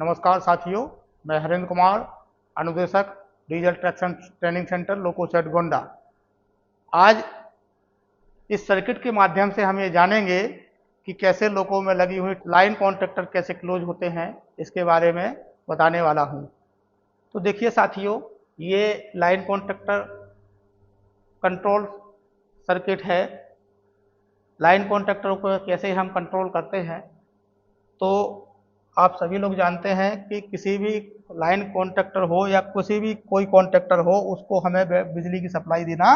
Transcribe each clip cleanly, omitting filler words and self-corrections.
नमस्कार साथियों, मैं हरेंद्र कुमार, अनुदेशक diesel traction training centre loco shed Gonda. आज इस सर्किट के माध्यम से हम ये जानेंगे कि कैसे लोको में लगी हुई लाइन कॉन्ट्रैक्टर कैसे क्लोज होते हैं, इसके बारे में बताने वाला हूँ। तो देखिए साथियों, ये लाइन कॉन्ट्रैक्टर कंट्रोल सर्किट है। लाइन कॉन्ट्रैक्टर को कैसे हम कंट्रोल करते हैं, तो आप सभी लोग जानते हैं कि किसी भी लाइन कॉन्ट्रैक्टर हो या किसी भी कोई कॉन्ट्रैक्टर हो, उसको हमें बिजली की सप्लाई देना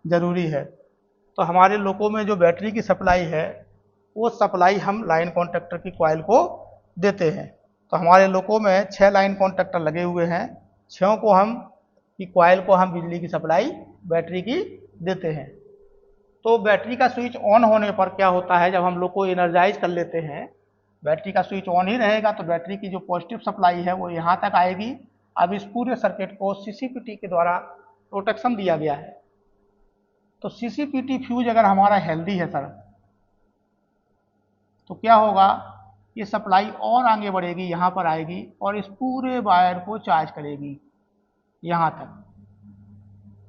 ज़रूरी है। तो हमारे लोको में जो बैटरी की सप्लाई है, वो सप्लाई हम लाइन कॉन्ट्रैक्टर की कॉइल को देते हैं। तो हमारे लोको में 6 लाइन कॉन्ट्रैक्टर लगे हुए हैं। 6 को हम की कॉइल को हम बिजली की सप्लाई बैटरी की देते हैं। तो बैटरी का स्विच ऑन होने पर क्या होता है, जब हम लोग को एनर्जाइज कर लेते हैं, बैटरी का स्विच ऑन ही रहेगा तो बैटरी की जो पॉजिटिव सप्लाई है वो यहाँ तक आएगी। अब इस पूरे सर्किट को सीसीपीटी के द्वारा प्रोटेक्शन दिया गया है। तो सीसीपीटी फ्यूज अगर हमारा हेल्दी है सर, तो क्या होगा, ये सप्लाई और आगे बढ़ेगी, यहाँ पर आएगी और इस पूरे वायर को चार्ज करेगी यहाँ तक।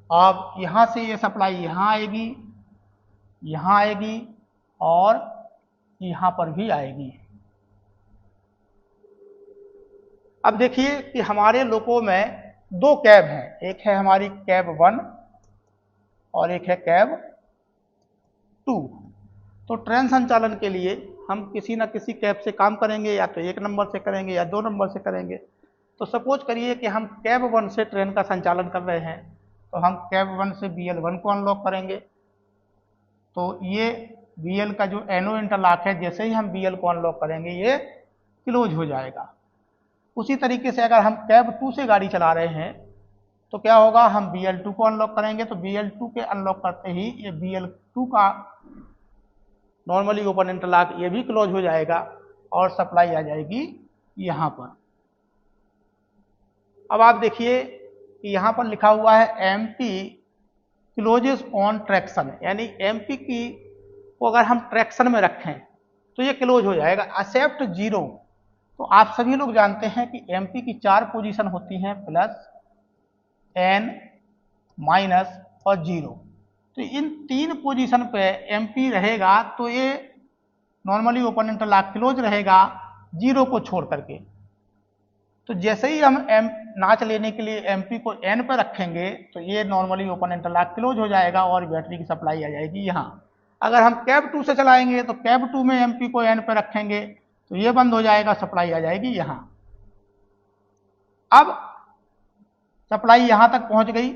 अब यहाँ से ये सप्लाई यहाँ आएगी और यहाँ पर भी आएगी। अब देखिए कि हमारे लोको में 2 कैब हैं, एक है हमारी कैब 1 और एक है कैब 2। तो ट्रेन संचालन के लिए हम किसी न किसी कैब से काम करेंगे, या तो 1 नंबर से करेंगे या 2 नंबर से करेंगे। तो सपोज करिए कि हम कैब 1 से ट्रेन का संचालन कर रहे हैं, तो हम कैब 1 से BL1 को अनलॉक करेंगे। तो ये BL का जो एनो इंटरलॉक है, जैसे ही हम BL को अनलॉक करेंगे ये क्लोज हो जाएगा। उसी तरीके से अगर हम कैब 2 से गाड़ी चला रहे हैं, तो क्या होगा, हम BL2 को अनलॉक करेंगे। तो BL2 के अनलॉक करते ही ये BL2 का नॉर्मली ओपन इंटरलॉक ये भी क्लोज हो जाएगा और सप्लाई आ जाएगी यहाँ पर। अब आप देखिए कि यहाँ पर लिखा हुआ है MP क्लोजेस ऑन ट्रैक्शन, यानी MP की को अगर हम ट्रैक्शन में रखें तो ये क्लोज हो जाएगा। एक्सेप्ट 0। तो आप सभी लोग जानते हैं कि MP की 4 पोजीशन होती हैं, प्लस, N, माइनस और 0। तो इन 3 पोजीशन पे MP रहेगा तो ये नॉर्मली ओपन इंटरलॉक क्लोज रहेगा 0 को छोड़ करके। तो जैसे ही हम नाच लेने के लिए MP को N पर रखेंगे तो ये नॉर्मली ओपन इंटरलॉक क्लोज हो जाएगा और बैटरी की सप्लाई आ जाएगी यहाँ। अगर हम कैब 2 से चलाएंगे तो कैब 2 में MP को N पर रखेंगे तो ये बंद हो जाएगा, सप्लाई आ जाएगी यहाँ। अब सप्लाई यहाँ तक पहुँच गई।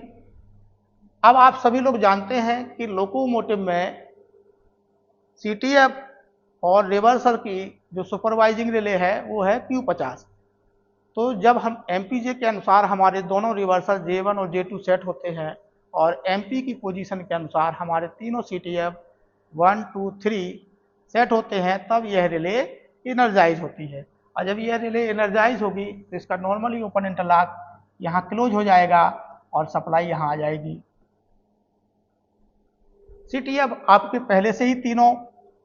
अब आप सभी लोग जानते हैं कि लोकोमोटिव में CTF और रिवर्सर की जो सुपरवाइजिंग रिले है वो है Q50। तो जब हम MPJ के अनुसार हमारे दोनों रिवर्सर J1 और J2 सेट होते हैं और MP की पोजीशन के अनुसार हमारे तीनों CTF 1, 2, 3 सेट होते हैं, तब यह रिले एनर्जाइज होती है। और जब यह रिले एनर्जाइज होगी तो इसका नॉर्मली ओपन इंटरलॉक यहाँ क्लोज हो जाएगा और सप्लाई यहाँ आ जाएगी। CTF आपके पहले से ही तीनों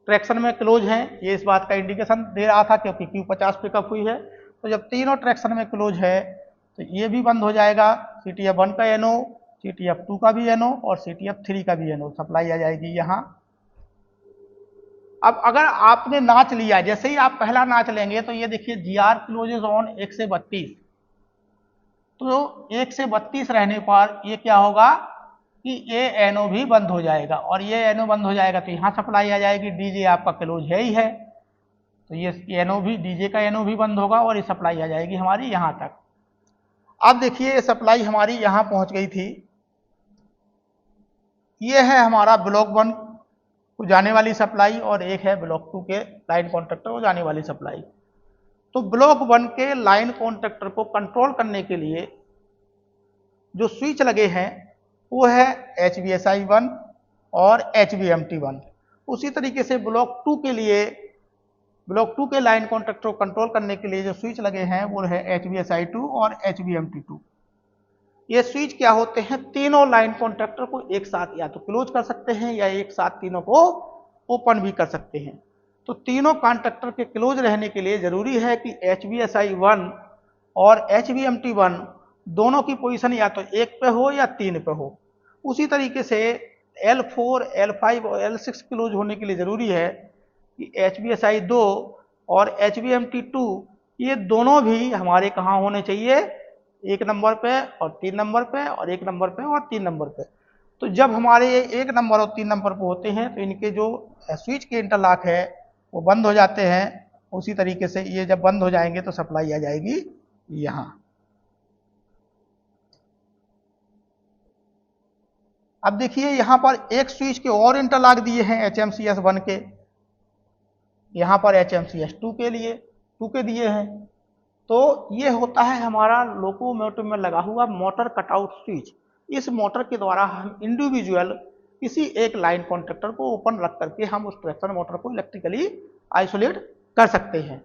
ट्रैक्शन में क्लोज हैं, ये इस बात का इंडिकेशन दे रहा था क्योंकि Q50 पिकअप हुई है। तो जब तीनों ट्रैक्शन में क्लोज है तो ये भी बंद हो जाएगा, CTF 1 का NO, CTF 2 का भी NO और CTF 3 का भी NO, सप्लाई आ जाएगी यहाँ। अब अगर आपने नाच लिया, जैसे ही आप पहला नाच लेंगे तो ये देखिए GR क्लोजेज ऑन 1 से 32। तो 1 से 32 रहने पर ये क्या होगा कि ये NO भी बंद हो जाएगा और ये NO बंद हो जाएगा तो यहाँ सप्लाई आ जाएगी। DJ आपका क्लोज है ही है तो ये NO भी, DJ का NO भी बंद होगा और ये सप्लाई आ जाएगी हमारी यहाँ तक। अब देखिए ये सप्लाई हमारी यहाँ पहुँच गई थी। ये है हमारा ब्लॉक 1 को जाने वाली सप्लाई और एक है ब्लॉक 2 के लाइन कॉन्ट्रैक्टर को जाने वाली सप्लाई। तो ब्लॉक 1 के लाइन कॉन्ट्रैक्टर को कंट्रोल करने के लिए जो स्विच लगे हैं वो है HVSI 1 और HVMT 1। उसी तरीके से ब्लॉक 2 के लिए, ब्लॉक 2 के लाइन कॉन्ट्रैक्टर को कंट्रोल करने के लिए जो स्विच लगे हैं वो है HVSI 2 और HVMT 2। ये स्विच क्या होते हैं, तीनों लाइन कॉन्ट्रैक्टर को एक साथ या तो क्लोज कर सकते हैं या एक साथ तीनों को ओपन भी कर सकते हैं। तो तीनों कॉन्टैक्टर के क्लोज रहने के लिए ज़रूरी है कि HBSI1 और HBMT1 दोनों की पोजीशन या तो 1 पे हो या 3 पे हो। उसी तरीके से L4, L5 और L6 क्लोज होने के लिए ज़रूरी है कि HBSI2 और HBMT2 ये दोनों भी हमारे कहाँ होने चाहिए, 1 नंबर पे और 3 नंबर पे और 1 नंबर पे और 3 नंबर पे। तो जब हमारे 1 नंबर और 3 नंबर पे होते हैं तो इनके जो स्विच के इंटरलॉक है वो बंद हो जाते हैं। उसी तरीके से ये जब बंद हो जाएंगे तो सप्लाई आ जाएगी यहाँ। अब देखिए यहाँ पर एक स्विच के और इंटरलॉक दिए हैं HMCS1 के, यहाँ पर HMCS2 के लिए 2 के दिए हैं। तो ये होता है हमारा लोकोमोटिव में लगा हुआ मोटर कटआउट स्विच। इस मोटर के द्वारा हम इंडिविजुअल किसी एक लाइन कॉन्टैक्टर को ओपन रख करके हम उस ट्रैक्शन मोटर को इलेक्ट्रिकली आइसोलेट कर सकते हैं।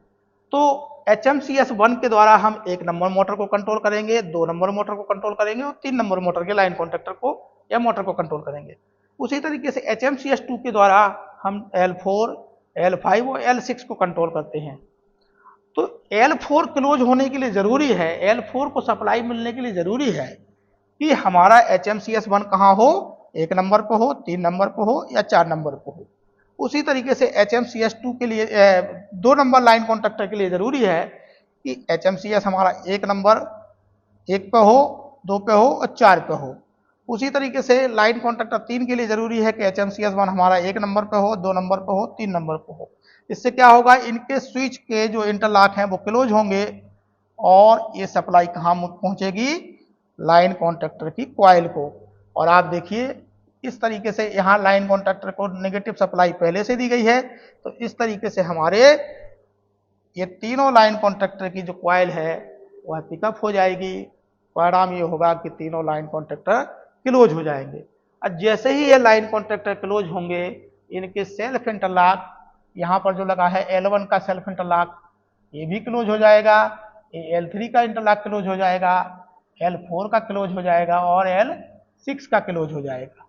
तो HMCS1 के द्वारा हम 1 नंबर मोटर को कंट्रोल करेंगे, 2 नंबर मोटर को कंट्रोल करेंगे और 3 नंबर मोटर के लाइन कॉन्टैक्टर को या मोटर को कंट्रोल करेंगे। उसी तरीके से HMCS2 के द्वारा हम L4, L5 और L6 को कंट्रोल करते हैं। तो L4 क्लोज होने के लिए ज़रूरी है, L4 को सप्लाई मिलने के लिए ज़रूरी है कि हमारा HMCS1 कहाँ हो, 1 नंबर पर हो, 3 नंबर पर हो या 4 नंबर पर हो। उसी तरीके से HMCS2 के लिए 2 नंबर लाइन कॉन्टैक्टर के लिए ज़रूरी है कि HMCS हमारा 1 नंबर 1 पे हो, 2 पे हो और 4 पे हो। उसी तरीके से लाइन कॉन्टैक्टर 3 के लिए ज़रूरी है कि HMCS1 हमारा 1 नंबर पे हो, 2 नंबर पे हो, 3 नंबर पे हो। इससे क्या होगा, इनके स्विच के जो इंटरलॉक हैं वो क्लोज होंगे और ये सप्लाई कहाँ पहुँचेगी, लाइन कॉन्टैक्टर की कॉइल को। और आप देखिए इस तरीके से यहाँ लाइन कॉन्टैक्टर को नेगेटिव सप्लाई पहले से दी गई है। तो इस तरीके से हमारे ये तीनों लाइन कॉन्टैक्टर की जो कॉइल है वह पिकअप हो जाएगी। परिणाम ये होगा कि तीनों लाइन कॉन्टैक्टर क्लोज हो जाएंगे। और जैसे ही ये लाइन कॉन्टैक्टर क्लोज होंगे, इनके सेल्फ इंटरलॉक यहाँ पर जो लगा है L1 का सेल्फ इंटरलॉक ये भी क्लोज हो जाएगा, ये L3 का इंटरलॉक क्लोज हो जाएगा, L4 का क्लोज हो जाएगा और L6 का क्लोज हो जाएगा।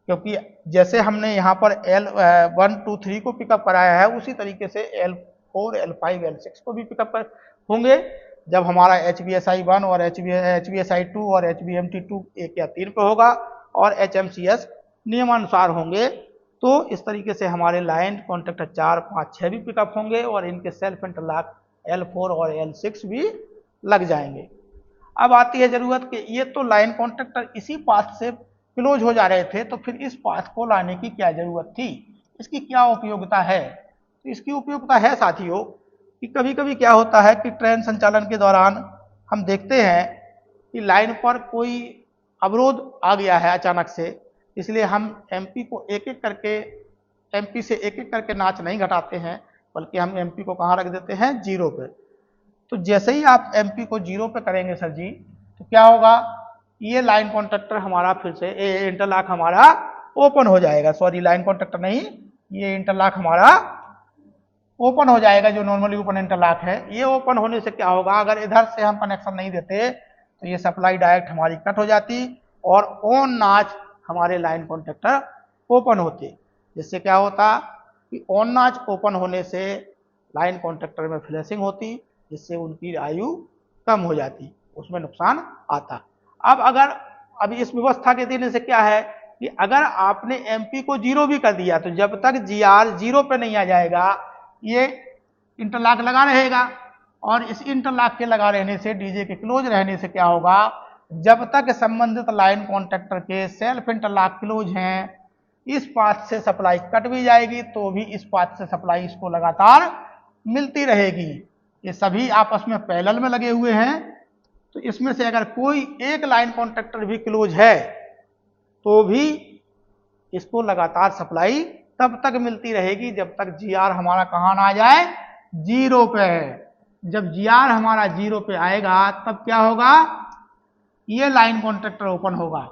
क्योंकि जैसे हमने यहाँ पर L1, 2, 3 को पिकअप कराया है, उसी तरीके से L4, L5, L6 को भी पिकअप होंगे। जब हमारा HBSI1 और HBSI2 और HBMT2 1 या 3 पे होगा और HMCS नियमानुसार होंगे, तो इस तरीके से हमारे लाइन कॉन्टैक्टर 4, 5, 6 भी पिकअप होंगे और इनके सेल्फ इंटरलॉक L4 और L6 भी लग जाएंगे। अब आती है जरूरत कि ये तो लाइन कॉन्टैक्टर इसी पाथ से क्लोज हो जा रहे थे, तो फिर इस पाथ को लाने की क्या जरूरत थी, इसकी क्या उपयोगिता है। तो इसकी उपयोगिता है साथियों कि कभी कभी क्या होता है कि ट्रेन संचालन के दौरान हम देखते हैं कि लाइन पर कोई अवरोध आ गया है अचानक से, इसलिए हम एमपी को एक एक करके एमपी से एक एक करके नाच नहीं घटाते हैं, बल्कि हम एमपी को कहाँ रख देते हैं, 0 पे। तो जैसे ही आप एमपी को 0 पे करेंगे सर जी, तो क्या होगा, ये लाइन कॉन्टैक्टर हमारा फिर से इंटरलॉक हमारा ओपन हो जाएगा। सॉरी, लाइन कॉन्टैक्टर नहीं, ये इंटरलॉक हमारा ओपन हो जाएगा। जो नॉर्मली ओपन इंटरलॉक है, ये ओपन होने से क्या होगा, अगर इधर से हम कनेक्शन नहीं देते तो ये सप्लाई डायरेक्ट हमारी कट हो जाती और ऑन नाच हमारे लाइन कॉन्टैक्टर ओपन होते। जिससे क्या होता कि ऑन नाच ओपन होने से लाइन कॉन्टैक्टर में फ्लैशिंग होती, जिससे उनकी आयु कम हो जाती, उसमें नुकसान आता। अब इस व्यवस्था के देने से क्या है कि अगर आपने एमपी को 0 भी कर दिया, तो जब तक जीआर 0 पे नहीं आ जाएगा, ये इंटरलॉक लगा रहेगा। और इस इंटरलॉक के लगा रहने से, डीजे के क्लोज रहने से क्या होगा, जब तक संबंधित लाइन कॉन्टैक्टर के सेल्फ इंटरलॉक क्लोज हैं, इस पाथ से सप्लाई कट भी जाएगी तो भी इस पाथ से सप्लाई इसको लगातार मिलती रहेगी। ये सभी आपस में पैरेलल में लगे हुए हैं, तो इसमें से अगर कोई एक लाइन कॉन्टैक्टर भी क्लोज है तो भी इसको लगातार सप्लाई तब तक मिलती रहेगी जब तक जीआर हमारा कहाँ ना आ जाए, 0 पे। जब जीआर हमारा 0 पे आएगा तब क्या होगा, ये लाइन कॉन्टैक्टर ओपन होगा।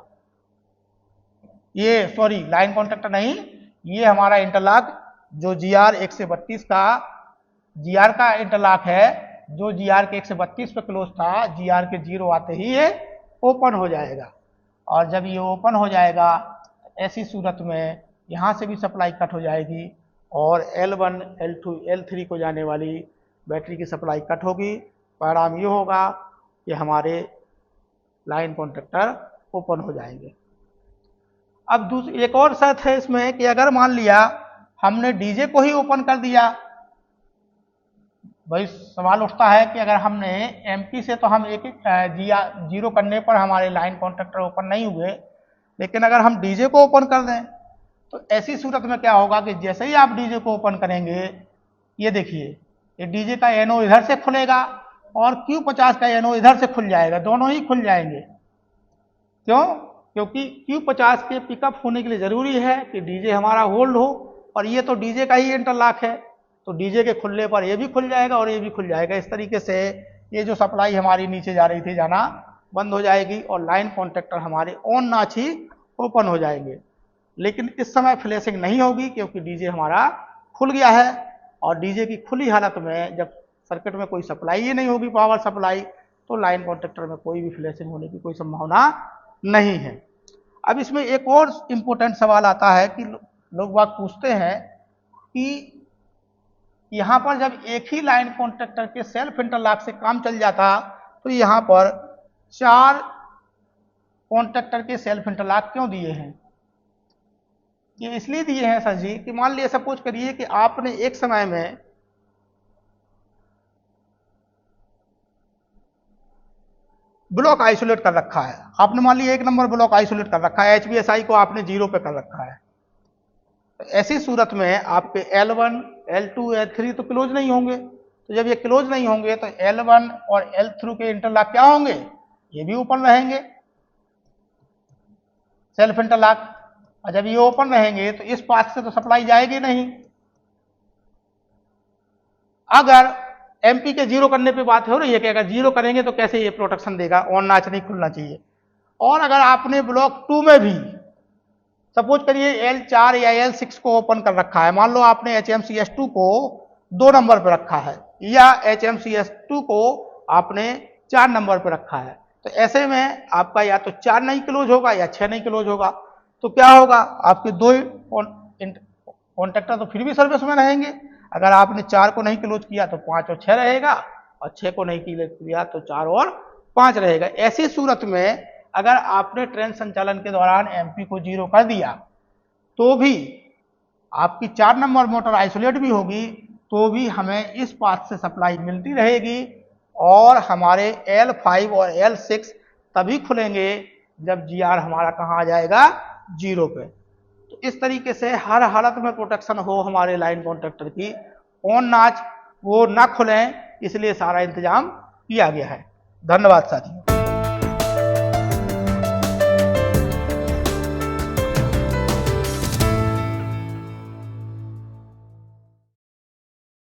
ये सॉरी, लाइन कॉन्टैक्टर नहीं, ये हमारा इंटरलॉक जो जीआर 132 का जीआर का इंटरलॉक है, जो जीआर के 132 पे क्लोज था, जीआर के 0 आते ही ये ओपन हो जाएगा। और जब ये ओपन हो जाएगा, ऐसी सूरत में यहाँ से भी सप्लाई कट हो जाएगी और L1, L2, L3 को जाने वाली बैटरी की सप्लाई कट होगी। परिणाम ये होगा कि हमारे लाइन कॉन्टैक्टर ओपन हो जाएंगे। अब दूसरी एक और शर्त है इसमें कि अगर मान लिया हमने डीजे को ही ओपन कर दिया, भाई सवाल उठता है कि अगर हमने एमपी से तो हम एक जीरो करने पर हमारे लाइन कॉन्टैक्टर ओपन नहीं हुए, लेकिन अगर हम डीजे को ओपन कर दें तो ऐसी सूरत में क्या होगा कि जैसे ही आप डीजे को ओपन करेंगे, ये देखिए ये डीजे का एनओ इधर से खुलेगा और Q50 का एनओ इधर से खुल जाएगा, दोनों ही खुल जाएंगे। क्यों? क्योंकि Q50 के पिकअप होने के लिए जरूरी है कि डीजे हमारा होल्ड हो, और ये तो डीजे का ही इंटरलॉक है, तो डीजे के खुलने पर ये भी खुल जाएगा और ये भी खुल जाएगा। इस तरीके से ये जो सप्लाई हमारी नीचे जा रही थी जाना बंद हो जाएगी और लाइन कॉन्टैक्टर हमारे ऑन नाच ही ओपन हो जाएंगे। लेकिन इस समय फ्लैशिंग नहीं होगी क्योंकि डीजे हमारा खुल गया है, और डीजे की खुली हालत में जब सर्किट में कोई सप्लाई ही नहीं होगी, पावर सप्लाई, तो लाइन कॉन्टैक्टर में कोई भी फ्लैशिंग होने की कोई संभावना नहीं है। अब इसमें एक और इम्पोर्टेंट सवाल आता है कि लोग बात पूछते हैं कि यहाँ पर जब एक ही लाइन कॉन्टैक्टर के सेल्फ इंटरलॉक से काम चल जाता तो यहाँ पर 4 कॉन्टैक्टर के सेल्फ इंटरलॉक क्यों दिए हैं? ये इसलिए दिए हैं सर जी कि मान लिया सपोज करिए कि आपने एक समय में ब्लॉक आइसोलेट कर रखा है, आपने मान लिया 1 नंबर ब्लॉक आइसोलेट कर रखा है, HBSI को आपने 0 पे कर रखा है। तो ऐसी सूरत में आपके L1, L2, L3 तो क्लोज नहीं होंगे, तो जब ये क्लोज नहीं होंगे तो L1 और L3 के इंटरलॉक क्या होंगे? ये भी ओपन रहेंगे, सेल्फ इंटरलॉक। और जब ये ओपन रहेंगे तो इस पाथ से तो सप्लाई जाएगी नहीं। अगर एमपी के 0 करने पे बात हो रही है कि अगर 0 करेंगे तो कैसे ये प्रोटेक्शन देगा, ऑन नाच नहीं खुलना चाहिए। और अगर आपने ब्लॉक 2 में भी सपोज करिए L4 या L6 को ओपन कर रखा है, मान लो आपने HMCS2 को 2 नंबर पर रखा है या HMCS2 को आपने 4 नंबर पर रखा है, तो ऐसे में आपका या तो 4 नहीं क्लोज होगा या 6 नहीं क्लोज होगा। तो क्या होगा? आपके 2 कॉन्टैक्टर तो फिर भी सर्विस में रहेंगे। अगर आपने 4 को नहीं क्लोज किया तो 5 और 6 रहेगा, और 6 को नहीं क्लोज किया तो 4 और 5 रहेगा। ऐसी सूरत में अगर आपने ट्रेन संचालन के दौरान एमपी को 0 कर दिया तो भी आपकी 4 नंबर मोटर आइसोलेट भी होगी, तो भी हमें इस पाथ से सप्लाई मिलती रहेगी, और हमारे L5 और L6 तभी खुलेंगे जब GR हमारा कहाँ आ जाएगा? 0 पे। तो इस तरीके से हर हालत में प्रोटेक्शन हो हमारे लाइन कॉन्ट्रैक्टर की, ऑन नाच वो ना खुलें, इसलिए सारा इंतजाम किया गया है। धन्यवाद साथियों।